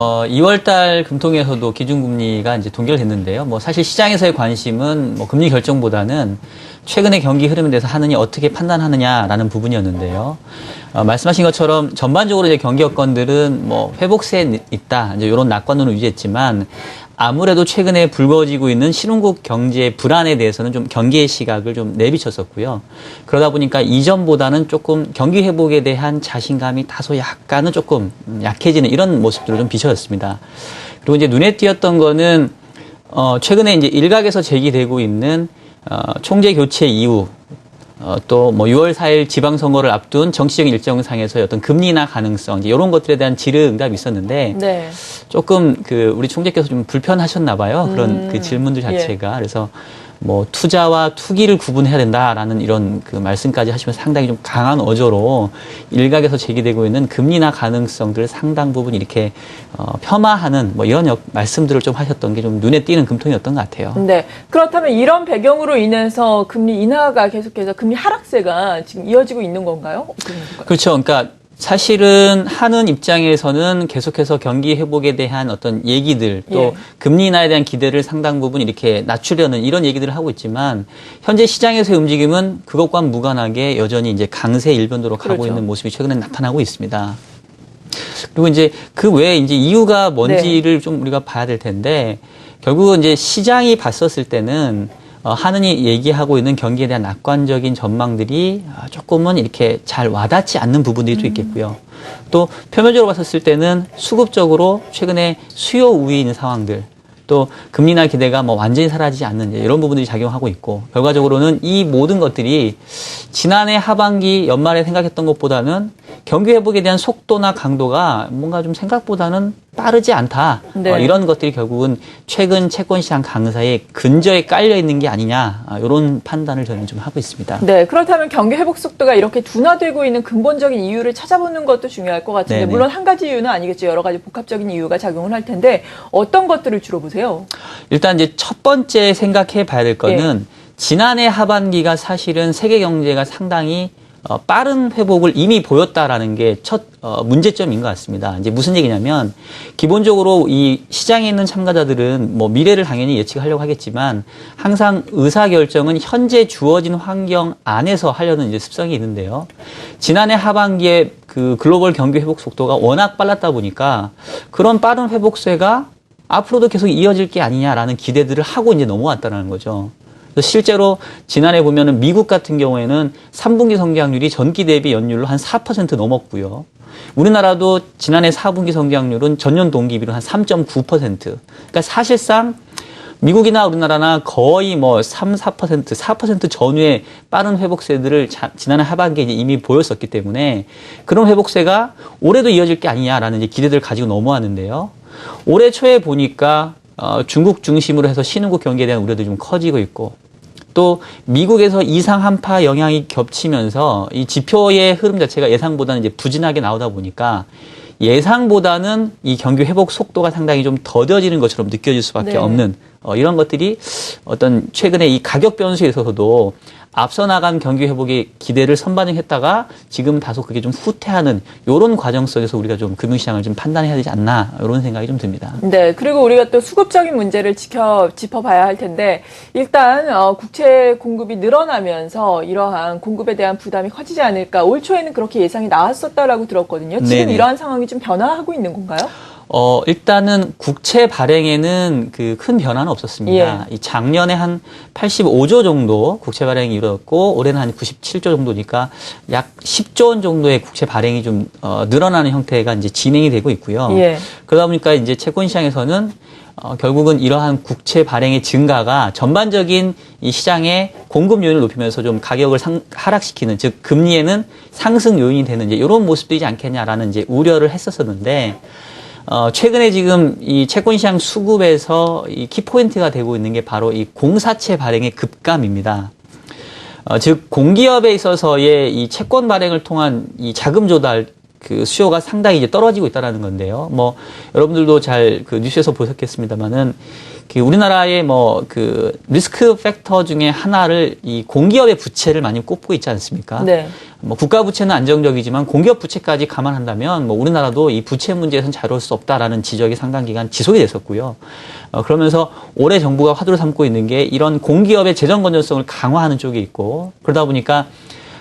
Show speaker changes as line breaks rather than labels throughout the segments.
2월 달 금통위에서도 기준금리가 이제 동결됐는데요. 뭐 사실 시장에서의 관심은 뭐 금리 결정보다는 최근의 경기 흐름에 대해서 하느니 어떻게 판단하느냐라는 부분이었는데요. 말씀하신 것처럼 전반적으로 이제 경기 여건들은 뭐 회복세에 있다. 이제 이런 낙관론을 유지했지만 아무래도 최근에 불거지고 있는 신흥국 경제의 불안에 대해서는 좀 경계의 시각을 좀 내비쳤었고요. 그러다 보니까 이전보다는 조금 경기 회복에 대한 자신감이 다소 약간은 조금 약해지는 이런 모습들을 좀 비춰졌습니다. 그리고 이제 눈에 띄었던 거는 최근에 이제 일각에서 제기되고 있는 총재 교체 이후 또 뭐 6월 4일 지방선거를 앞둔 정치적인 일정상에서의 어떤 금리 인하 가능성, 이제 이런 것들에 대한 질의응답이 있었는데
네.
조금 우리 총재께서 좀 불편하셨나 봐요. 그런 그 질문들 자체가. 그래서 뭐 투자와 투기를 구분해야 된다라는 이런 그 말씀까지 하시면서 상당히 좀 강한 어조로 일각에서 제기되고 있는 금리 인하 가능성들을 상당 부분 이렇게 폄하하는 뭐 이런 말씀들을 좀 하셨던 게 좀 눈에 띄는 금통이었던 것 같아요.
네. 그렇다면 이런 배경으로 인해서 금리 인하가 계속해서 금리 하락세가 지금 이어지고 있는 건가요?
그렇죠. 그러니까 사실은 하는 입장에서는 계속해서 경기 회복에 대한 어떤 얘기들 또 금리 인하에 대한 기대를 상당 부분 이렇게 낮추려는 이런 얘기들을 하고 있지만 현재 시장에서의 움직임은 그것과 무관하게 여전히 이제 강세 일변도로 가고 있는 모습이 최근에 나타나고 있습니다. 그리고 이제 그 외에 이제 이유가 뭔지를 좀 우리가 봐야 될 텐데 결국은 이제 시장이 봤었을 때는 하느니 얘기하고 있는 경기에 대한 낙관적인 전망들이 조금은 이렇게 잘 와닿지 않는 부분들이 또 있겠고요. 또 표면적으로 봤었을 때는 수급적으로 최근에 수요 우위에 있는 상황들, 또 금리 인하 기대가 뭐 완전히 사라지지 않는 이런 부분들이 작용하고 있고 결과적으로는 이 모든 것들이 지난해 하반기 연말에 생각했던 것보다는 경기 회복에 대한 속도나 강도가 뭔가 좀 생각보다는 빠르지 않다.
네.
이런 것들이 결국은 최근 채권시장 강세에 근저에 깔려 있는 게 아니냐. 이런 판단을 저는 좀 하고 있습니다.
네. 그렇다면 경기 회복 속도가 이렇게 둔화되고 있는 근본적인 이유를 찾아보는 것도 중요할 것 같은데
네네.
물론 한 가지 이유는 아니겠죠. 여러 가지 복합적인 이유가 작용을 할 텐데 어떤 것들을 주로 보세요?
일단 이제 첫 번째 생각해 봐야 될 거는 지난해 하반기가 사실은 세계 경제가 상당히 빠른 회복을 이미 보였다라는 게 첫 문제점인 것 같습니다. 이제 무슨 얘기냐면 기본적으로 이 시장에 있는 참가자들은 뭐 미래를 당연히 예측하려고 하겠지만 항상 의사 결정은 현재 주어진 환경 안에서 하려는 이제 습성이 있는데요. 지난해 하반기에 그 글로벌 경기 회복 속도가 워낙 빨랐다 보니까 그런 빠른 회복세가 앞으로도 계속 이어질 게 아니냐라는 기대들을 하고 이제 넘어왔다는 거죠. 실제로 지난해 보면은 미국 같은 경우에는 3분기 성장률이 전기 대비 연율로 한 4% 넘었고요. 우리나라도 지난해 4분기 성장률은 전년 동기비로 한 3.9%. 그러니까 사실상 미국이나 우리나라나 거의 뭐 3, 4% 전후의 빠른 회복세들을 지난해 하반기에 이미 보였었기 때문에 그런 회복세가 올해도 이어질 게 아니냐라는 이제 기대들을 가지고 넘어왔는데요. 올해 초에 보니까 중국 중심으로 해서 신흥국 경기에 대한 우려도 좀 커지고 있고 또 미국에서 이상 한파 영향이 겹치면서 이 지표의 흐름 자체가 예상보다는 이제 부진하게 나오다 보니까 예상보다는 이 경기 회복 속도가 상당히 좀 더뎌지는 것처럼 느껴질 수밖에 없는 이런 것들이 어떤 최근에 이 가격 변수에 있어서도 앞서 나간 경기 회복의 기대를 선반영했다가 지금 다소 그게 좀 후퇴하는 이런 과정 속에서 우리가 좀 금융시장을 좀 판단해야 되지 않나 이런 생각이 좀 듭니다.
네, 그리고 우리가 또 수급적인 문제를 짚어봐야 할 텐데 일단 국채 공급이 늘어나면서 이러한 공급에 대한 부담이 커지지 않을까. 올 초에는 그렇게 예상이 나왔었다라고 들었거든요. 지금
네네.
이러한 상황이 좀 변화하고 있는 건가요?
일단은 국채 발행에는 그 큰 변화는 없었습니다. 이 작년에 한 85조 정도 국채 발행이 이루어졌고 올해는 한 97조 정도니까 약 10조 원 정도의 국채 발행이 좀 늘어나는 형태가 이제 진행이 되고 있고요. 그러다 보니까 이제 채권 시장에서는 결국은 이러한 국채 발행의 증가가 전반적인 이 시장의 공급 요인을 높이면서 좀 가격을 하락시키는, 즉 금리에는 상승 요인이 되는 이제 이런 모습들이지 않겠냐라는 이제 우려를 했었었는데. 최근에 지금 이 채권시장 수급에서 이 키포인트가 되고 있는 게 바로 이 공사채 발행의 급감입니다. 즉 공기업에 있어서의 이 채권 발행을 통한 이 자금 조달 그 수요가 상당히 이제 떨어지고 있다라는 건데요. 뭐 여러분들도 잘 그 뉴스에서 보셨겠습니다만은 그 우리나라의 뭐 그 리스크 팩터 중에 하나를 이 공기업의 부채를 많이 꼽고 있지 않습니까?
네.
뭐 국가 부채는 안정적이지만 공기업 부채까지 감안한다면 뭐 우리나라도 이 부채 문제에서는 자유로울 수 없다라는 지적이 상당 기간 지속이 됐었고요. 그러면서 올해 정부가 화두로 삼고 있는 게 이런 공기업의 재정 건전성을 강화하는 쪽에 있고 그러다 보니까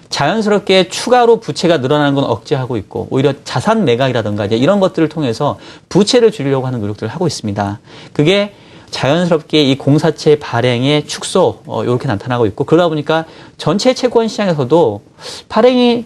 자연스럽게 추가로 부채가 늘어나는 건 억제하고 있고 오히려 자산 매각이라든가 이제 이런 것들을 통해서 부채를 줄이려고 하는 노력들을 하고 있습니다. 그게 자연스럽게 이 공사채 발행의 축소 이렇게 나타나고 있고 그러다 보니까 전체 채권 시장에서도 발행이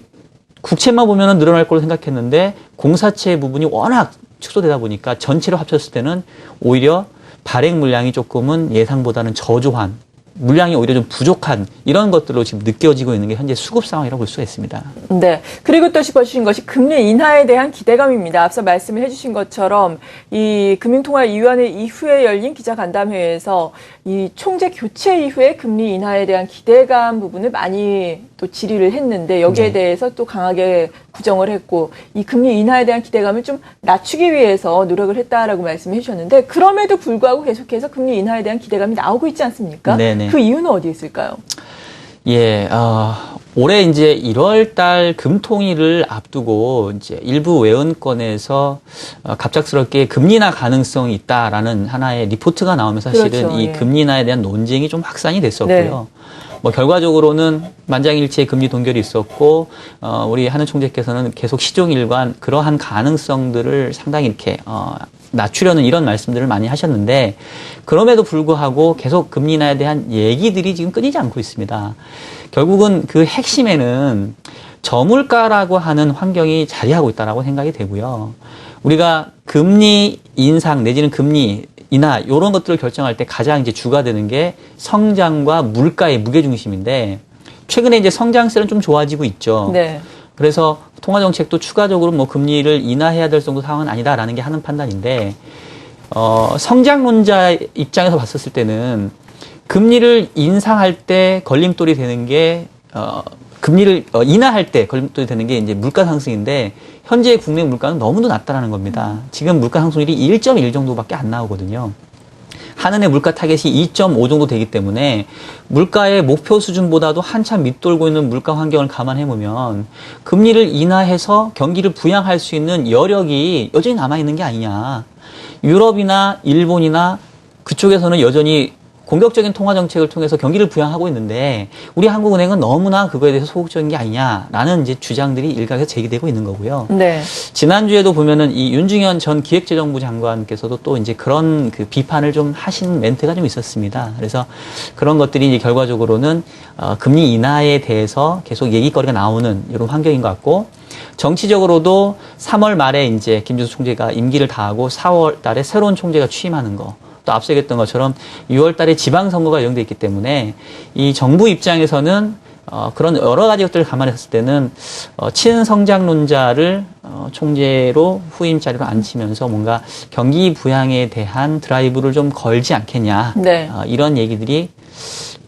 국채만 보면은 늘어날 걸로 생각했는데 공사채 부분이 워낙 축소되다 보니까 전체로 합쳤을 때는 오히려 발행 물량이 조금은 예상보다는 저조한 물량이 오히려 좀 부족한 이런 것들로 지금 느껴지고 있는 게 현재 수급 상황이라고 볼 수가 있습니다.
네. 그리고 또 짚어주신 것이 금리 인하에 대한 기대감입니다. 앞서 말씀을 해주신 것처럼 이 금융통화위원회 이후에 열린 기자간담회에서 이 총재 교체 이후에 금리 인하에 대한 기대감 부분을 많이 또 질의를 했는데 여기에 대해서 또 강하게 부정을 했고 이 금리 인하에 대한 기대감을 좀 낮추기 위해서 노력을 했다라고 말씀해 주셨는데 그럼에도 불구하고 계속해서 금리 인하에 대한 기대감이 나오고 있지 않습니까?
네네.
그 이유는 어디에 있을까요?
예, 올해 이제 1월 달 금통위를 앞두고 이제 일부 외연권에서 갑작스럽게 금리 인하 가능성이 있다라는 하나의 리포트가 나오면서 사실은
그렇죠,
이
예.
금리 인하에 대한 논쟁이 좀 확산이 됐었고요.
네.
뭐 결과적으로는 만장일치의 금리 동결이 있었고 우리 한은 총재께서는 계속 시종일관 그러한 가능성들을 상당히 이렇게 낮추려는 이런 말씀들을 많이 하셨는데 그럼에도 불구하고 계속 금리 인하에 대한 얘기들이 지금 끊이지 않고 있습니다. 결국은 그 핵심에는 저물가라고 하는 환경이 자리하고 있다라고 생각이 되고요. 우리가 금리 인상 내지는 금리 인하 이런 것들을 결정할 때 가장 이제 주가 되는 게 성장과 물가의 무게중심인데 최근에 이제 성장세는 좀 좋아지고 있죠.
네.
그래서 통화정책도 추가적으로 뭐 금리를 인하해야 될 정도 상황은 아니다라는 게 하는 판단인데 성장론자 입장에서 봤었을 때는 금리를 인상할 때 걸림돌이 되는 게 금리를 인하할 때 걸림돌이 되는 게 이제 물가 상승인데 현재 국내 물가는 너무도 낮다라는 겁니다. 지금 물가 상승률이 1.1 정도밖에 안 나오거든요. 한은의 물가 타겟이 2.5 정도 되기 때문에 물가의 목표 수준보다도 한참 밑돌고 있는 물가 환경을 감안해 보면 금리를 인하해서 경기를 부양할 수 있는 여력이 여전히 남아 있는 게 아니냐. 유럽이나 일본이나 그쪽에서는 여전히 공격적인 통화 정책을 통해서 경기를 부양하고 있는데 우리 한국은행은 너무나 그거에 대해서 소극적인 게 아니냐라는 이제 주장들이 일각에서 제기되고 있는 거고요.
네.
지난주에도 보면은 이 윤중현 전 기획재정부 장관께서도 또 이제 그런 그 비판을 좀 하신 멘트가 좀 있었습니다. 그래서 그런 것들이 이제 결과적으로는 금리 인하에 대해서 계속 얘기거리가 나오는 이런 환경인 것 같고 정치적으로도 3월 말에 이제 김준수 총재가 임기를 다하고 4월 달에 새로운 총재가 취임하는 거. 또 앞서 얘기했던 것처럼 6월 달에 지방선거가 예정돼 있기 때문에 이 정부 입장에서는 그런 여러 가지 것들을 감안했을 때는 친성장론자를 총재로 후임 자리로 앉히면서 뭔가 경기 부양에 대한 드라이브를 좀 걸지 않겠냐.
네.
이런 얘기들이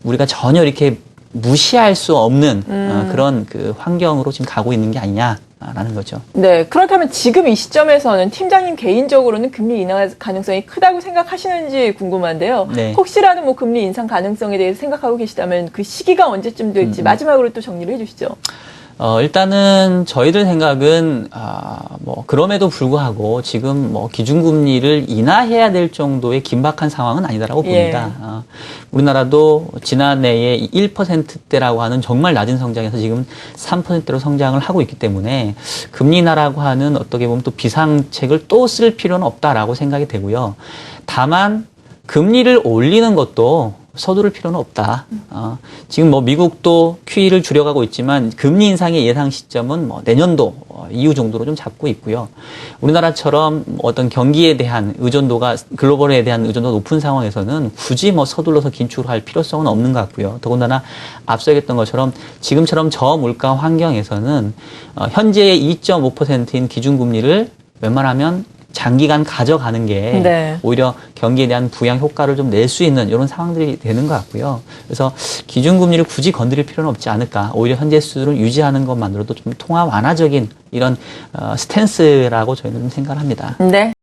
우리가 전혀 이렇게 무시할 수 없는 그런 그 환경으로 지금 가고 있는 게 아니냐라는 거죠.
네. 그렇다면 지금 이 시점에서는 팀장님 개인적으로는 금리 인하 가능성이 크다고 생각하시는지 궁금한데요.
네.
혹시라도 뭐 금리 인상 가능성에 대해서 생각하고 계시다면 그 시기가 언제쯤 될지 마지막으로 또 정리를 해주시죠.
일단은 저희들 생각은 뭐 그럼에도 불구하고 지금 뭐 기준금리를 인하해야 될 정도의 긴박한 상황은 아니다라고 봅니다. 우리나라도 지난해에 1%대라고 하는 정말 낮은 성장에서 지금 3%로 성장을 하고 있기 때문에 금리 인하라고 하는 어떻게 보면 또 비상책을 또 쓸 필요는 없다라고 생각이 되고요. 다만 금리를 올리는 것도 서두를 필요는 없다. 지금 뭐 미국도 QE를 줄여가고 있지만 금리 인상의 예상 시점은 뭐 내년도 이후 정도로 좀 잡고 있고요. 우리나라처럼 어떤 경기에 대한 의존도가 글로벌에 대한 의존도가 높은 상황에서는 굳이 뭐 서둘러서 긴축을 할 필요성은 없는 것 같고요. 더군다나 앞서 얘기했던 것처럼 지금처럼 저물가 환경에서는 현재의 2.5%인 기준금리를 웬만하면 장기간 가져가는 게
네.
오히려 경기에 대한 부양 효과를 좀 낼 수 있는 이런 상황들이 되는 것 같고요. 그래서 기준금리를 굳이 건드릴 필요는 없지 않을까. 오히려 현재 수준을 유지하는 것만으로도 좀 통화 완화적인 이런 스탠스라고 저희는 좀 생각을 합니다.
네.